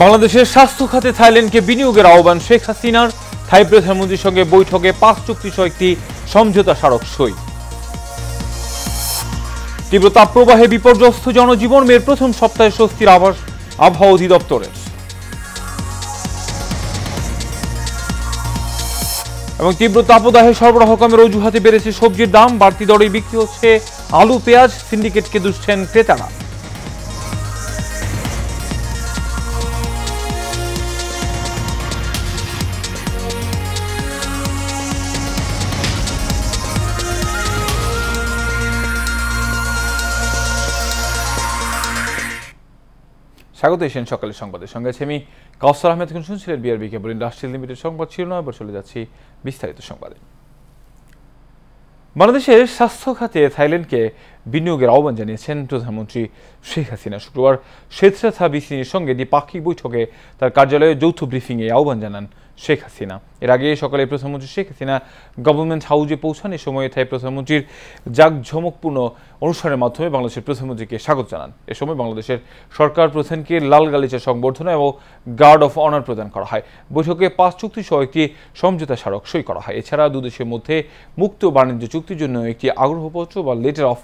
বাংলাদেশের স্বাস্থ্য খাতে থাইল্যান্ডকে বিনিয়োগের আহ্বান শেখ হাসিনার। থাই প্রধানমন্ত্রীর সঙ্গে বৈঠকে 5 চুক্তি সহ একটি সমঝোতা স্মারক সই। তীব্র তাপপ্রবাহে বিপর্যস্ত জনজীবন, মের প্রথম সপ্তাহে স্বস্তির আভাস আবহাওয়া অধিদপ্তরের। এবং তীব্র তাপদাহে সরবরাহ কমের অজুহাতে বেড়েছে সবজির দাম, বাড়তি দরে বিক্রি হচ্ছে আলু পেঁয়াজ, সিন্ডিকেটকে দুষছেন ক্রেতারা। স্বাগত এশিয়ান সকালের সংবাদের সঙ্গে আছে আমি কাউসার আহমেদ। এখন শুনছিলেন বিআরবি কেবল ইন্ডাস্ট্রিয়াল লিমিটেড সংবাদ শিরোনাম। এবার চলে যাচ্ছি বিস্তারিত সংবাদে। বাংলাদেশের স্বাস্থ্য খাতে থাইল্যান্ডকে বিনিয়োগের আহ্বান জানিয়েছেন প্রধানমন্ত্রী শেখ হাসিনা। শুক্রবার শেথরাথা বিসিনির সঙ্গে দ্বিপাক্ষিক বৈঠকে তার কার্যালয়ে যৌথ ব্রিফিংয়ে আহ্বান জানান শেখ হাসিনা। এর আগে সকালে প্রধানমন্ত্রী শেখ হাসিনা গভর্নমেন্ট হাউসে পৌঁছান। এ সময় থাই প্রধানমন্ত্রীর জাঁকজমকপূর্ণ অনুষ্ঠানের মাধ্যমে বাংলাদেশের প্রধানমন্ত্রীকে স্বাগত জানান। এ সময় বাংলাদেশের সরকার প্রধানকে লাল গালিচা সংবর্ধনা এবং গার্ড অফ অনার প্রদান করা হয়। বৈঠকে 5 চুক্তি সহ একটি সমঝোতা স্মারক সই করা হয়। এছাড়া দুদেশের মধ্যে মুক্ত বাণিজ্য চুক্তির জন্য একটি আগ্রহপত্র বা লেটার অফ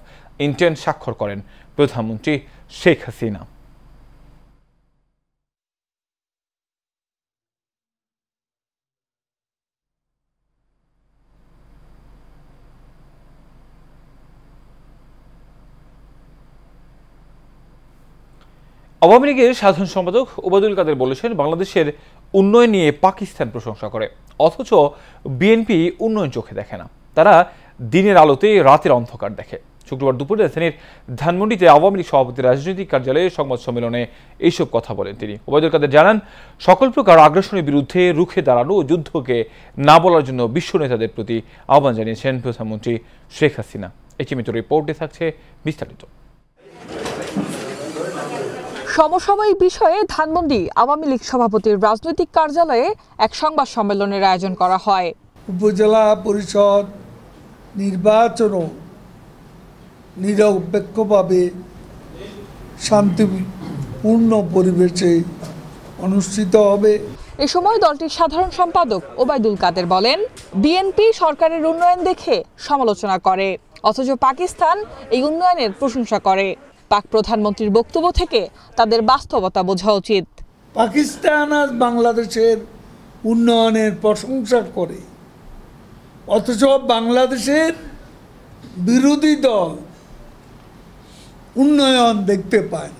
ইন্টেন্ট স্বাক্ষর করেন প্রধানমন্ত্রী শেখ হাসিনা। আওয়ামী লীগের সাধারণ সম্পাদক ওবায়দুল কাদের বলেছেন, বাংলাদেশের উন্নয়ন নিয়ে পাকিস্তান প্রশংসা করে, অথচ বিএনপি উন্নয়ন চোখে দেখে না। তারা দিনের আলোতে রাতের অন্ধকার দেখে। শুক্রবার দুপুরে রাজধানীর ধানমন্ডিতে আওয়ামী লীগ সভাপতির রাজনৈতিক কার্যালয়ে সংবাদ সম্মেলনে এইসব কথা বলেন তিনি। ওবায়দুল কাদের জানান, সকল প্রকার আগ্রাসনের বিরুদ্ধে রুখে দাঁড়ানো ও যুদ্ধকে না বলার জন্য বিশ্ব নেতাদের প্রতি আহ্বান জানিয়েছেন প্রধানমন্ত্রী শেখ হাসিনা। এটিমিত রিপোর্টে থাকছে বিস্তারিত। সমসাময়িক বিষয়ে ধানমন্ডি আওয়ামী লীগ সভাপতির রাজনৈতিক কার্যালয়ে এক সংবাদ সম্মেলনের আয়োজন করা হয়। উপজেলা পরিষদ নির্বাচনও নিরপেক্ষভাবে শান্তিপূর্ণ পরিবেশে অনুষ্ঠিত হবে। এ সময় দলটির সাধারণ সম্পাদক ওবায়দুল কাদের বলেন, বিএনপি সরকারের উন্নয়ন দেখে সমালোচনা করে, অথচ পাকিস্তান এই উন্নয়নের প্রশংসা করে। পাক প্রধানমন্ত্রীর বক্তব্য থেকে তাদের বাস্তবতা বোঝা উচিত। পাকিস্তান আজ বাংলাদেশের উন্নয়নের প্রশংসা করে, অথচ বাংলাদেশের বিরোধী দল উন্নয়ন দেখতে পায়।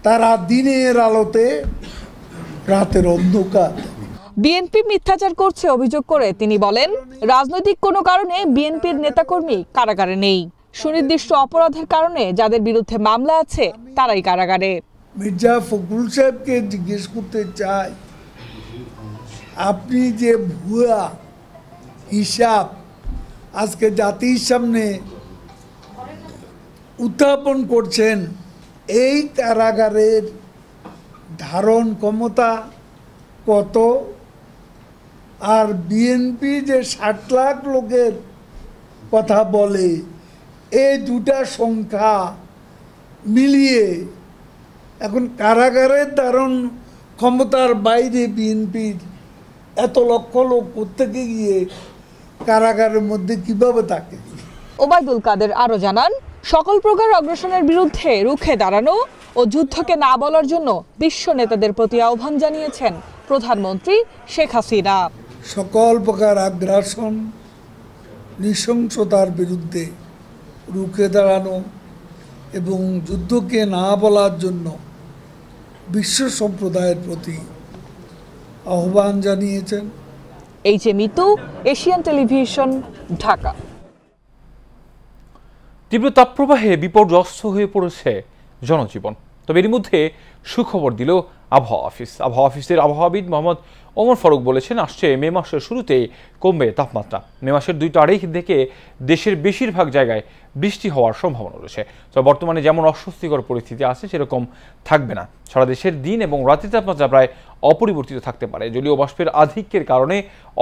তারা দিনের আলোতে রাতের অন্ধকার। বিএনপি মিথ্যাচার করছে অভিযোগ করে তিনি বলেন, রাজনৈতিক কোনো কারণে বিএনপির নেতাকর্মী কারাগারে নেই। সুনির্দিষ্ট অপরাধের কারণে যাদের বিরুদ্ধে মামলা আছে তারাই কারাগারে। মির্জা ফখরুল সাহেবকে জিজ্ঞেস করতে চাই, আপনি যে ভুয়া হিসাব আজকে জাতির সামনে উত্থাপন করছেন, এই কারাগারের ধারণ ক্ষমতা কত? আর বিএনপি যে 60 লাখ লোকের কথা বলে, এই দুটা সংখ্যা মিলিয়ে এখন কারাগারের ধারণ ক্ষমতার বাইরে বিএনপির এত লক্ষ লোক প্রত্যেকে গিয়ে কারাগারের মধ্যে কিভাবে থাকে? ওবায়দুল কাদের আরো জানান, সকল প্রকার অগ্রাসনের বিরুদ্ধে রুখে দাঁড়ানো ও যুদ্ধকে না বলার জন্য বিশ্ব নেতাদের প্রতি আহ্বান জানিয়েছেন প্রধানমন্ত্রী শেখ হাসিনা। সকল প্রকার আগ্রাসন, নৃশংসতার বিরুদ্ধে রুখে দাঁড়ানো এবং যুদ্ধকে না বলার জন্য বিশ্ব সম্প্রদায়ের প্রতি আহ্বান জানিয়েছেন। H A Mitu, Asian television, Dhaka. তীব্র তাপপ্রবাহে বিপর্যস্ত হয়ে পড়েছে জনজীবন। তবে এর মধ্যে সুখবর দিল আবহাওয়া অফিস। আবহাওয়া অফিসের আবহাওয়াবিদ মোহাম্মদ ওমর ফারুক বলেছেন, আসছে মে মাসের শুরুতেই কমবে তাপমাত্রা। মে মাসের 2 তারিখ থেকে দেশের বেশিরভাগ জায়গায় বৃষ্টি হওয়ার সম্ভাবনা রয়েছে। তবে বর্তমানে যেমন অস্বস্তিকর পরিস্থিতি আছে সেরকম থাকবে না। সারা দেশের দিন এবং রাতের তাপমাত্রা প্রায় অপরিবর্তিত থাকতে পারে। জলীয় বাষ্পের আধিক্যের কারণে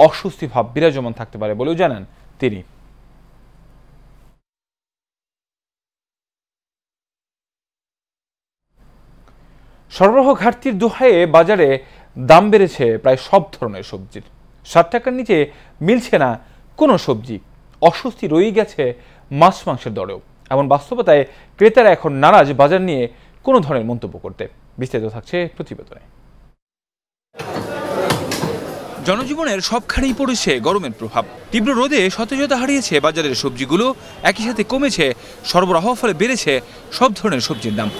অস্বস্তি ভাব বিরাজমান থাকতে পারে বলেও জানান তিনি। সরবরাহ ঘাটতির দোহায়ে বাজারে দাম বেড়েছে প্রায় সব ধরনের সবজির। ৬০ টাকার নিচে মিলছে না কোনো সবজি। অস্বস্তি রয়ে গেছে মাছ মাংসের দরেও। এমন বাস্তবতায় ক্রেতারা এখন নারাজ বাজার নিয়ে কোনো ধরনের মন্তব্য করতে। বিস্তারিত থাকছে প্রতিবেদনে। জনজীবনের সবখানেই পড়েছে গরমের প্রভাব। তীব্র রোদে সতেজতা হারিয়েছে বাজারের সবজিগুলো, একই সাথে কমেছে সরবরাহ, ফলে বেড়েছে সব ধরনের সবজির দাম।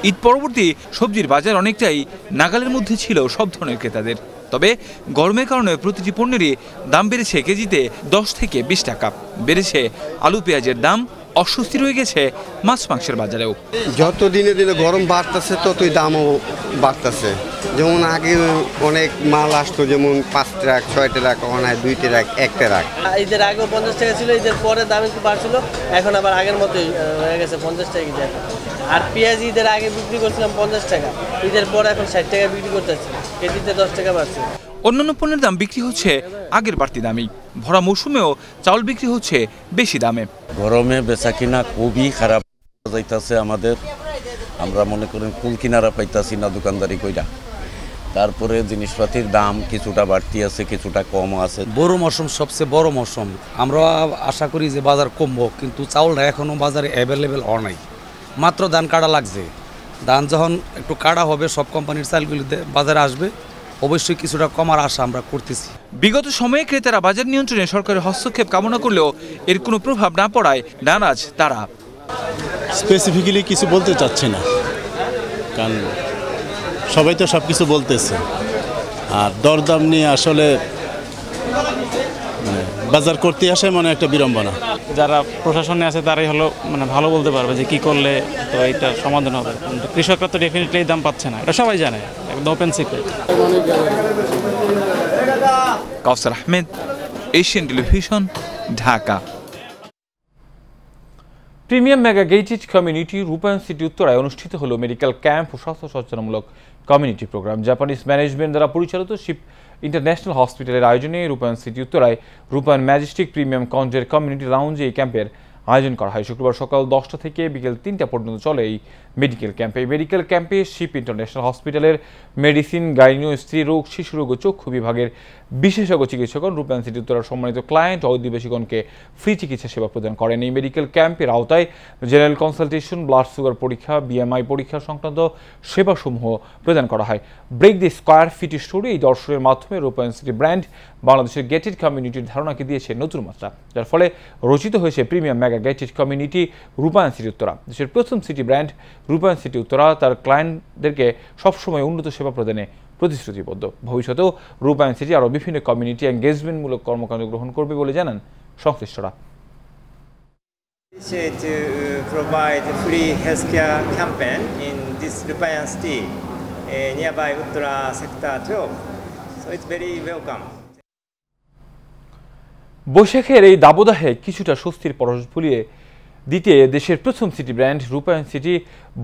ঈদ পরবর্তী সবজির বাজার অনেকটাই নাগালের মধ্যে ছিল সব ধরনের ক্রেতাদের। তবে গরমের কারণে প্রতিটি পণ্যেরই দাম বেড়েছে কেজিতে 10 থেকে 20 টাকা। বেড়েছে আলু পেঁয়াজের দাম, অস্বস্তি রয়ে গেছে মাছ মাংসের বাজারেও। যত দিনে দিনে গরম বাড়তেছে ততই দামও বাড়তেছে। যেমন আগে অনেক মাল আসতো, যেমন 5 ট্রাক 6 ট্রাক, অনায় 2 ট্রাক 1 ট্রাক। ঈদের আগেও 50 টাকা ছিল, ঈদের পরে দাম একটু বাড়ছিল, এখন আবার আগের মতোই হয়ে গেছে 50 টাকা কেজি। আর পেঁয়াজ ঈদের আগে বিক্রি করছিলাম 50 টাকা, ঈদের পরে এখন 60 টাকা বিক্রি করতেছি, কেজিতে 10 টাকা বাড়ছে। অন্যান্য পণ্যের দাম বিক্রি হচ্ছে আগের বাড়তি দামেই। ভরা মৌসুমেও চাউল বিক্রি হচ্ছে বেশি দামে। গরমে বেচা কিনা খুবই খারাপ যাইতেছে আমাদের। আমরা মনে করেন কুল কিনারা পাইতাছি না দোকানদারি কইরা। তারপরে জিনিসপাতির দাম কিছুটা বাড়তি আছে, কিছুটা কম আছে। বড় মৌসুম সবচেয়ে বড় মৌসুম, আমরা আশা করি যে বাজার কমবো, কিন্তু চাউলটা এখনো বাজারে অ্যাভেলেবেল হওয়া নাই। মাত্র ধান কাটা লাগছে। ধান যখন একটু কাটা হবে, সব কোম্পানির চালগুলি বাজারে আসবে, অবশ্যই কিছুটা কমার আশা আমরা করতেছি। বিগত সময়ে ক্রেতারা বাজার নিয়ন্ত্রণে সরকারের হস্তক্ষেপ কামনা করলেও এর কোনো প্রভাব না পড়ায় নারাজ তারা। স্পেসিফিক্যালি কিছু বলতে চাচ্ছি না, কারণ সবাই তো সব কিছু বলতেছে। আর দরদাম নিয়ে আসলে বাজার করতে আসে মনে একটা বিড়ম্বনা। যারা প্রশাসনে আছে তারাই হলো ভালো বলতে পারবে যে কি করলে তো এটা সমাধান হবে। কৃষকরা তো ডেফিনেটলি দাম পাচ্ছে না, এটা সবাই জানে, একদম open secret. Kawsar Ahmed, Asian television, Dhaka. Premium mega gated community Rupayan city উত্তরায় অনুষ্ঠিত হলো মেডিকেল ক্যাম্প ও স্বাস্থ্য সচেতনামূলক কমিউনিটি প্রোগ্রাম। জাপানিজ ম্যানেজমেন্ট দ্বারা পরিচালিত শিপ ইন্টারন্যাশনাল হসপিটালের আয়োজনে রূপায়ণ সিটি উত্তরায় রূপায়ণ ম্যাজেস্টিক প্রিমিয়াম কনজের কমিউনিটি লাউঞ্জে এই ক্যাম্পের আয়োজন করা হয়। শুক্রবার সকাল 10টা থেকে বিকেল 3টা পর্যন্ত চলে এই মেডিকেল ক্যাম্পে। এই মেডিকেল ক্যাম্পে শিপ ইন্টারন্যাশনাল হসপিটালের মেডিসিন, গাইনিও, স্ত্রী রোগ, শিশু রোগ ও চক্ষু বিভাগের বিশেষজ্ঞ চিকিৎসকগণ রূপায়ণ সিটি উত্তরার সম্মানিত ক্লায়েন্ট ও অধিবাসীগণকে ফ্রি চিকিৎসা সেবা প্রদান করেন। এই মেডিকেল ক্যাম্পের আওতায় জেনারেল কনসালটেশন, ব্লাড সুগার পরীক্ষা, বিএমআই পরীক্ষা সংক্রান্ত সেবাসমূহ প্রদান করা হয়। ব্রেক দি স্কয়ার ফিট স্টোরি এই দর্শনের মাধ্যমে রূপায়ণ সিটি ব্র্যান্ড বাংলাদেশের গেটেড কমিউনিটির ধারণাকে দিয়েছে নতুন মাত্রা, যার ফলে রচিত হয়েছে premium mega gated community Rupayan city Uttara. দেশের প্রথম সিটি ব্র্যান্ড রূপায়ণ সিটি উত্তরা তার ক্লায়েন্টদেরকে সবসময় উন্নত সেবা প্রদানে প্রতিশ্রুতিবদ্ধ। ভবিষ্যতেও রূপায়ণ সিটি আরও বিভিন্ন কমিউনিটি এঙ্গেজমেন্টমূলক কর্মকাণ্ড গ্রহণ করবে বলে জানান সংশ্লিষ্টরা। To provide free healthcare campaign in this Rupaian City nearby Uttara Sector 12, so it's very welcome. বৈশাখের এই দাবদাহে কিছুটা স্বস্তির পরশ ফুলিয়ে দিতে দেশের প্রথম সিটি ব্র্যান্ড রূপায়ণ সিটি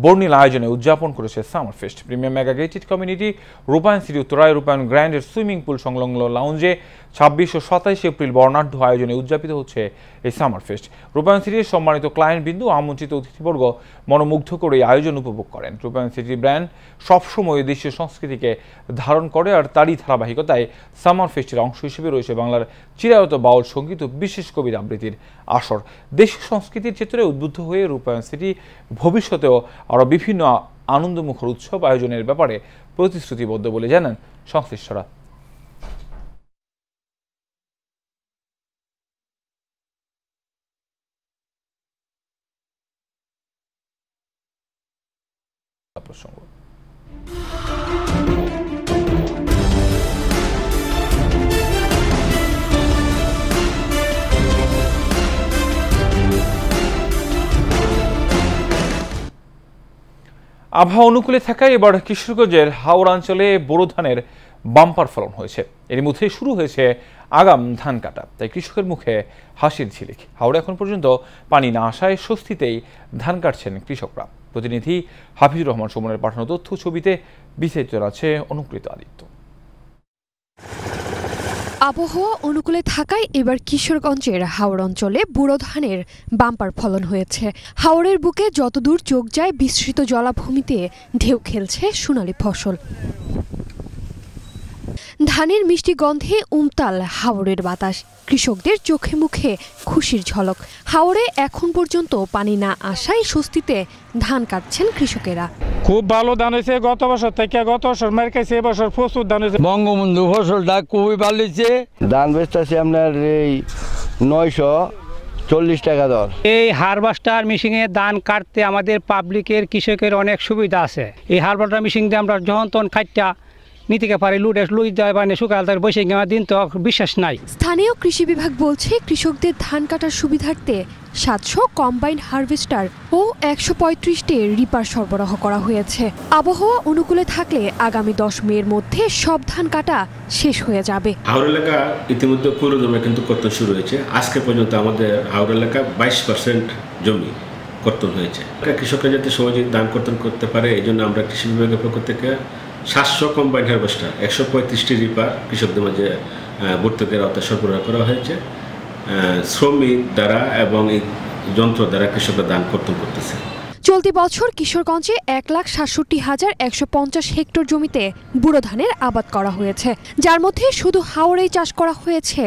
বর্ণিল আয়োজনে উদযাপন করেছে summer fest. Premium mega gated community Rupayan city উত্তরায় রূপায়ণ গ্র্যান্ডের সুইমিং পুল সংলগ্ন লাউঞ্জে 26 ও 27 এপ্রিল বর্ণাঢ্য আয়োজনে উদযাপিত হচ্ছে এই সামার ফেস্ট। রূপায়ণ সিটির সম্মানিত ক্লায়েন্ট বিন্দু আমন্ত্রিত অতিথিবর্গ মনোমুগ্ধ করে এই আয়োজন উপভোগ করেন। রূপায়ণ সিটি ব্র্যান্ড সবসময় দেশীয় সংস্কৃতিকে ধারণ করে, আর তারই ধারাবাহিকতায় সামার ফেস্টের অংশ হিসেবে রয়েছে বাংলার চিরায়ত বাউল সঙ্গীত ও বিশেষ কবির আবৃত্তির আসর। দেশীয় সংস্কৃতির চিত্রে উদ্বুদ্ধ হয়ে রূপায়ণ সিটি ভবিষ্যতেও আরও বিভিন্ন আনন্দমুখর উৎসব আয়োজনের ব্যাপারে প্রতিশ্রুতিবদ্ধ বলে জানান সংশ্লিষ্টরা। আবহাওয়া অনুকূলে থাকায় এবার কিশোরগঞ্জের হাওড়া অঞ্চলে বোরো ধানের বাম্পার ফলন হয়েছে। এর মধ্যে শুরু হয়েছে আগাম ধান কাটা, তাই কৃষকের মুখে হাসির ঝিলিক। হাওড়া এখন পর্যন্ত পানি না আসায় স্বস্তিতেই ধান কাটছেন কৃষকরা। প্রতিনিধি হাফিজুর রহমান সুমনের পাঠানো তথ্য ছবিতে বিস্তারিত আছে অনুকৃত আদিত্য। আবহাওয়া অনুকূলে থাকায় এবার কিশোরগঞ্জের হাওড় অঞ্চলে বুড়ো ধানের বাম্পার ফলন হয়েছে। হাওড়ের বুকে যতদূর চোখ যায় বিস্তৃত জলাভূমিতে ঢেউ খেলছে সোনালী ফসল। ধানের মিষ্টি গন্ধে উমতাল হাওড়ের বাতাস, কৃষকদের চোখে মুখে খুশির ঝলক। হাওড়ে এখন পর্যন্ত পানি না আসায় স্বস্তিতে ধান কাটছেন কৃষকেরা। খুব ভালো ধান হয়েছে গত বছর থেকে, গত বছর মার খাইছে, এবছর প্রচুর ধান হয়েছে। বঙ্গবন্ধু ফসলটা খুবই ভালো হয়েছে। ধান বেচতেছে আপনার এই 940 টাকা দর। এই হারভেস্টার মেশিনে ধান কাটতে আমাদের পাবলিকের কৃষকের অনেক সুবিধা আছে। এই হারভেস্টার মেশিন দিয়ে আমরা যখন তখন কাটটা নিতে পারি, লুই দেওয়া পারে শুকাল তার বসে গেমা দিন তো বিশ্বাস নাই। স্থানীয় কৃষি বিভাগ বলছে কৃষকদের ধান কাটার সুবিধার্থে 700 কম্বাইন্ড হারভেস্টার ও 135টি রিপার সরবরাহ করা হয়েছে। আবহাওয়া অনুকূলে থাকলে আগামী 10 মের মধ্যে সব ধান কাটা শেষ হয়ে যাবে। হাওড় এলাকা ইতিমধ্যে পুরো জমি কিন্তু কর্তন শুরু হয়েছে। আজকে পর্যন্ত আমাদের হাওড় এলাকা 22% জমি কর্তন হয়েছে। কৃষকরা যাতে সহজে ধান কর্তন করতে পারে এই জন্য আমরা কৃষি বিভাগের পক্ষ থেকে 700 কম্বাইন্ড হারভেস্টার 135টি রিপার কৃষকদের মাঝে ভর্তুকির আওতায় সরবরাহ করা হয়েছে। শ্রমিক দ্বারা এবং এই যন্ত্র দ্বারা কৃষকরা ধান কর্তন করতেছে। চলতি বছর কিশোরগঞ্জে 1,67,150 হেক্টর জমিতে বুড়ো ধানের আবাদ করা হয়েছে, যার মধ্যে শুধু হাওড়েই চাষ করা হয়েছে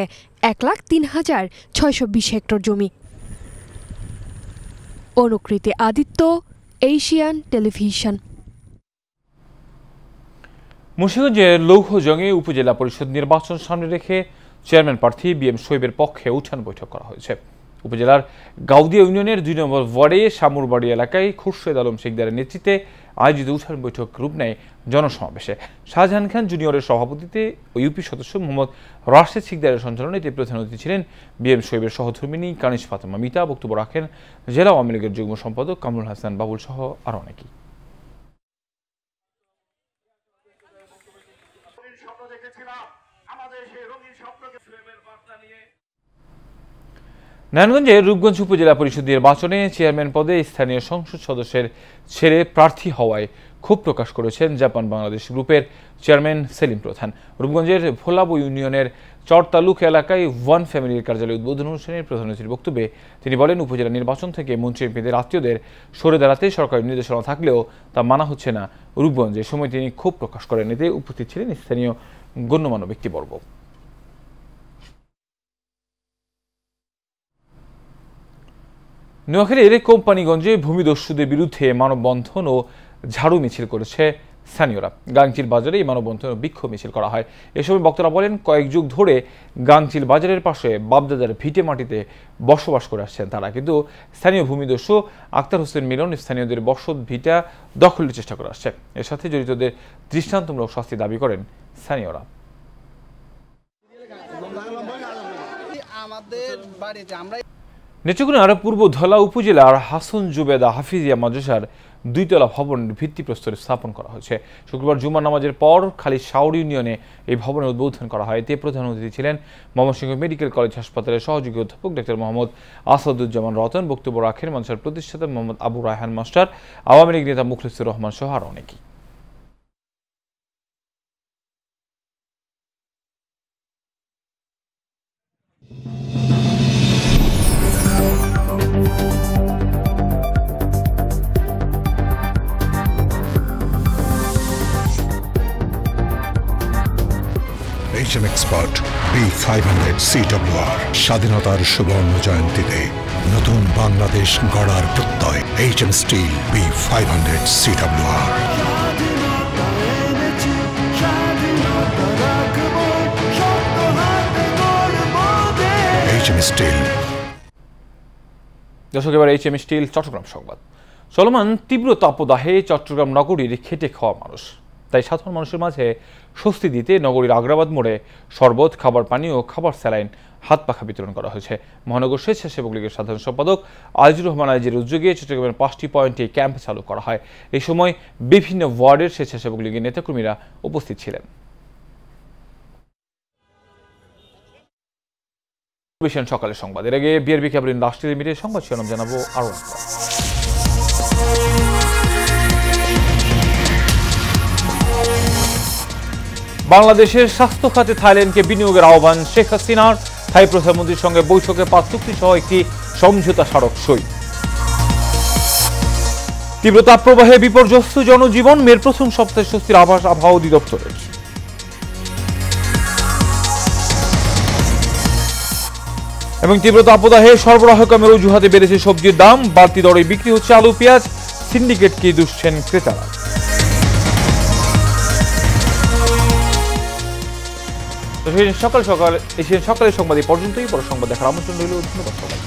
1,03,620 হেক্টর জমি। অনুকৃতি আদিত্য, এশিয়ান টেলিভিশন। মুন্সিগঞ্জের লৌহজংয়ে উপজেলা পরিষদ নির্বাচন সামনে রেখে চেয়ারম্যান প্রার্থী বিএম শোয়েবের পক্ষে উঠান বৈঠক করা হয়েছে। উপজেলার গাউদিয়া ইউনিয়নের 2 নম্বর ওয়ার্ডে শামুরবাড়ি এলাকায় খুরশেদ আলম শেখদারের নেতৃত্বে আয়োজিত উঠান বৈঠক রূপ নেয় জনসমাবেশে। শাহজাহান খান জুনিয়রের সভাপতিত্বে ও ইউপি সদস্য মোহাম্মদ রাশেদ শেখদারের সঞ্চালনে এতে প্রধান অতিথি ছিলেন বিএম শোয়েবের সহধর্মিনী কানিশ ফাতেমা মিতা। বক্তব্য রাখেন জেলা আওয়ামী লীগের যুগ্ম সম্পাদক কামরুল হাসান বাবুল সহ আরও অনেকেই। নারায়ণগঞ্জের রূপগঞ্জ উপজেলা পরিষদ নির্বাচনে চেয়ারম্যান পদে স্থানীয় সংসদ সদস্যের ছেড়ে প্রার্থী হওয়ায় ক্ষোভ প্রকাশ করেছেন জাপান বাংলাদেশ গ্রুপের চেয়ারম্যান সেলিম প্রধান। রূপগঞ্জের ভোলাবু ইউনিয়নের চরতালুক এলাকায় ওয়ান ফ্যামিলির কার্যালয় উদ্বোধন অনুষ্ঠানের প্রধান অতিথির বক্তব্যে তিনি বলেন, উপজেলা নির্বাচন থেকে মন্ত্রী এমপিদের আত্মীয়দের সরে দাঁড়াতে সরকারি নির্দেশনা থাকলেও তা মানা হচ্ছে না রূপগঞ্জে। সময় তিনি ক্ষোভ প্রকাশ করেন। এতে উপস্থিত ছিলেন স্থানীয় গণ্যমান্য ব্যক্তিবর্গ। নোয়াখালীর কোম্পানিগঞ্জে ভূমিদস্যুদের বিরুদ্ধে মানববন্ধন ও ঝাড়ু মিছিল করেছে স্থানীয়রা। গাংচিল বাজারে এই মানববন্ধন ও বিক্ষোভ মিছিল করা হয়। এ সময় বক্তারা বলেন, কয়েক যুগ ধরে গাংচিল বাজারের পাশে বাপদাদার ভিটে মাটিতে বসবাস করে আসছেন তারা, কিন্তু স্থানীয় ভূমিদস্যু আক্তার হোসেন মিলন স্থানীয়দের বসত ভিটা দখলের চেষ্টা করে আসছে। এর সাথে জড়িতদের দৃষ্টান্তমূলক শাস্তি দাবি করেন স্থানীয়রা। নেত্রকোনার পূর্ব ধলা উপজেলার হাসন জুবেদা হাফিজিয়া মাদ্রাসার 2 তলা ভবনের ভিত্তিপ্রস্তর স্থাপন করা হয়েছে। শুক্রবার জুমার নামাজের পর খালি শাওর ইউনিয়নে এই ভবনের উদ্বোধন করা হয়। এতে প্রধান অতিথি ছিলেন ময়মনসিংহ মেডিকেল কলেজ হাসপাতালের সহযোগী অধ্যাপক ডক্টর মোহাম্মদ আসাদুজ্জামান রতন। বক্তব্য রাখেন মাদ্রাসার প্রতিষ্ঠাতা মোহাম্মদ আবু রায়হান মাস্টার, আওয়ামী লীগ নেতা মুখলিসুর রহমান সহ আরও অনেকেই। HM Expert B500 CWR স্বাধীনতার সুবর্ণ জয়ন্তীতে নতুন বাংলাদেশ গড়ার প্রত্যয়। HM Steel B500 CWR। HM Steel। দর্শক, এবার HM Steel চট্টগ্রাম সংবাদ। চলমান তীব্র তাপদাহে চট্টগ্রাম নগরীর খেটে খাওয়া মানুষ, তাই সাধারণ মানুষের মাঝে স্বস্তি দিতে নগরীর আগ্রাবাদ মোড়ে শরবত, খাবার পানি ও খাবার স্যালাইন হাত পাখা বিতরণ করা হয়েছে। মহানগর স্বেচ্ছাসেবক লীগের সাধারণ সম্পাদক আজিজুর রহমান আইজের উদ্যোগে চট্টগ্রামের 5টি পয়েন্টে ক্যাম্প চালু করা হয়। এই সময় বিভিন্ন ওয়ার্ডের স্বেচ্ছাসেবক লীগের নেতাকর্মীরা উপস্থিত ছিলেন। সকালের সংবাদ। এর আগে বিআরবি কেবল রাষ্ট্রীয় লিমিটেড সংবাদ শিরোনাম জানাবো আরও একবার। বাংলাদেশের স্বাস্থ্য খাতে থাইল্যান্ডকে বিনিয়োগের আহ্বান শেখ হাসিনার। থাই প্রধানমন্ত্রীর সঙ্গে বৈঠকে 5 চুক্তি সহ একটি সমঝোতা স্মারক সই। তীব্র তাপপ্রবাহে বিপর্যস্ত জনজীবন, মের প্রথম সপ্তাহে স্বস্তির আভাস আবহাওয়া অধিদপ্তরের। এবং তীব্র তাপদাহে সরবরাহ কমের অজুহাতে বেড়েছে সবজির দাম, বাড়তি দরে বিক্রি হচ্ছে আলু পেঁয়াজ, সিন্ডিকেটকে দুষছেন ক্রেতারা। সকালের সংবাদ পর্যন্তই, পরে সংবাদ দেখার আমন্ত্রণ রইল। ধন্যবাদ সবাই।